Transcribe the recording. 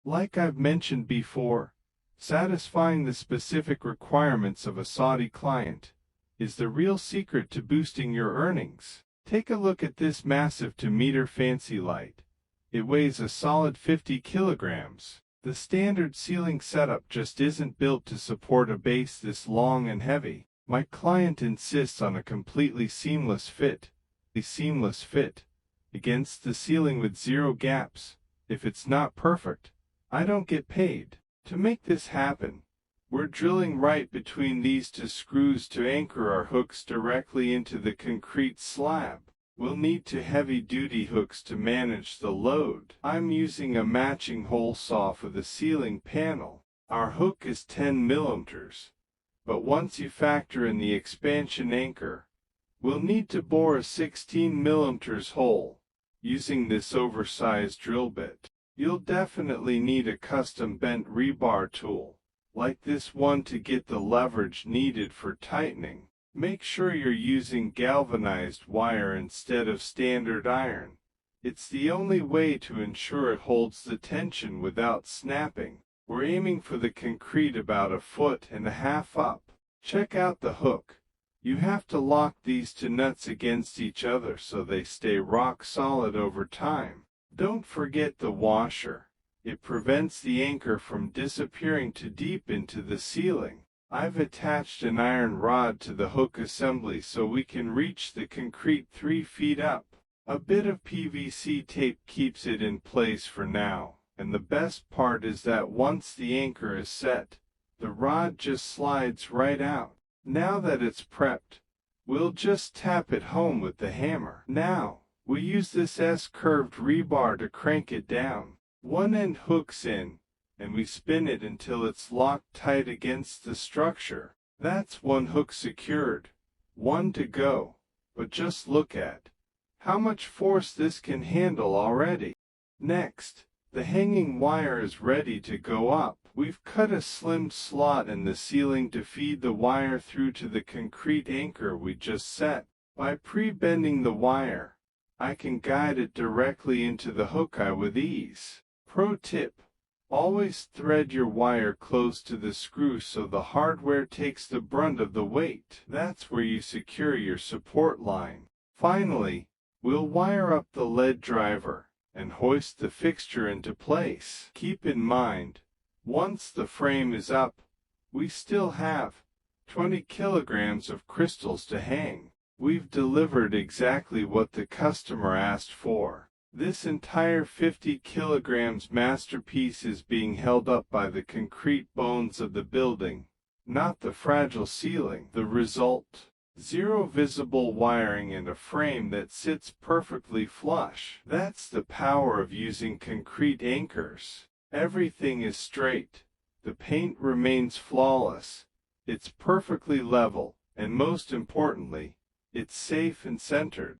Like I've mentioned before, satisfying the specific requirements of a Saudi client is the real secret to boosting your earnings. Take a look at this massive 2-meter fancy light. It weighs a solid 50 kilograms. The standard ceiling setup just isn't built to support a base this long and heavy. My client insists on a completely seamless fit against the ceiling with zero gaps. If it's not perfect, I don't get paid. To make this happen, we're drilling right between these two screws to anchor our hooks directly into the concrete slab. We'll need two heavy-duty hooks to manage the load. I'm using a matching hole saw for the ceiling panel. Our hook is 10 millimeters, but once you factor in the expansion anchor, we'll need to bore a 16 millimeters hole using this oversized drill bit. You'll definitely need a custom bent rebar tool, like this one, to get the leverage needed for tightening. Make sure you're using galvanized wire instead of standard iron. It's the only way to ensure it holds the tension without snapping. We're aiming for the concrete about 1.5 feet up. Check out the hook. You have to lock these two nuts against each other so they stay rock solid over time. Don't forget the washer. It prevents the anchor from disappearing too deep into the ceiling. I've attached an iron rod to the hook assembly so we can reach the concrete 3 feet up. A bit of PVC tape keeps it in place for now, and the best part is that once the anchor is set, the rod just slides right out. Now that it's prepped, we'll just tap it home with the hammer. Now, we use this S-curved rebar to crank it down. One end hooks in, and we spin it until it's locked tight against the structure. That's one hook secured, one to go. But just look at how much force this can handle already. Next, the hanging wire is ready to go up. We've cut a slim slot in the ceiling to feed the wire through to the concrete anchor we just set. By pre-bending the wire, I can guide it directly into the hook eye with ease. Pro tip: always thread your wire close to the screw so the hardware takes the brunt of the weight. That's where you secure your support line. Finally, we'll wire up the lead driver and hoist the fixture into place. Keep in mind, once the frame is up, we still have 20 kilograms of crystals to hang. We've delivered exactly what the customer asked for. This entire 50 kilograms masterpiece is being held up by the concrete bones of the building, not the fragile ceiling. The result: zero visible wiring and a frame that sits perfectly flush. That's the power of using concrete anchors. Everything is straight, the paint remains flawless, it's perfectly level, and most importantly, it's safe and centered.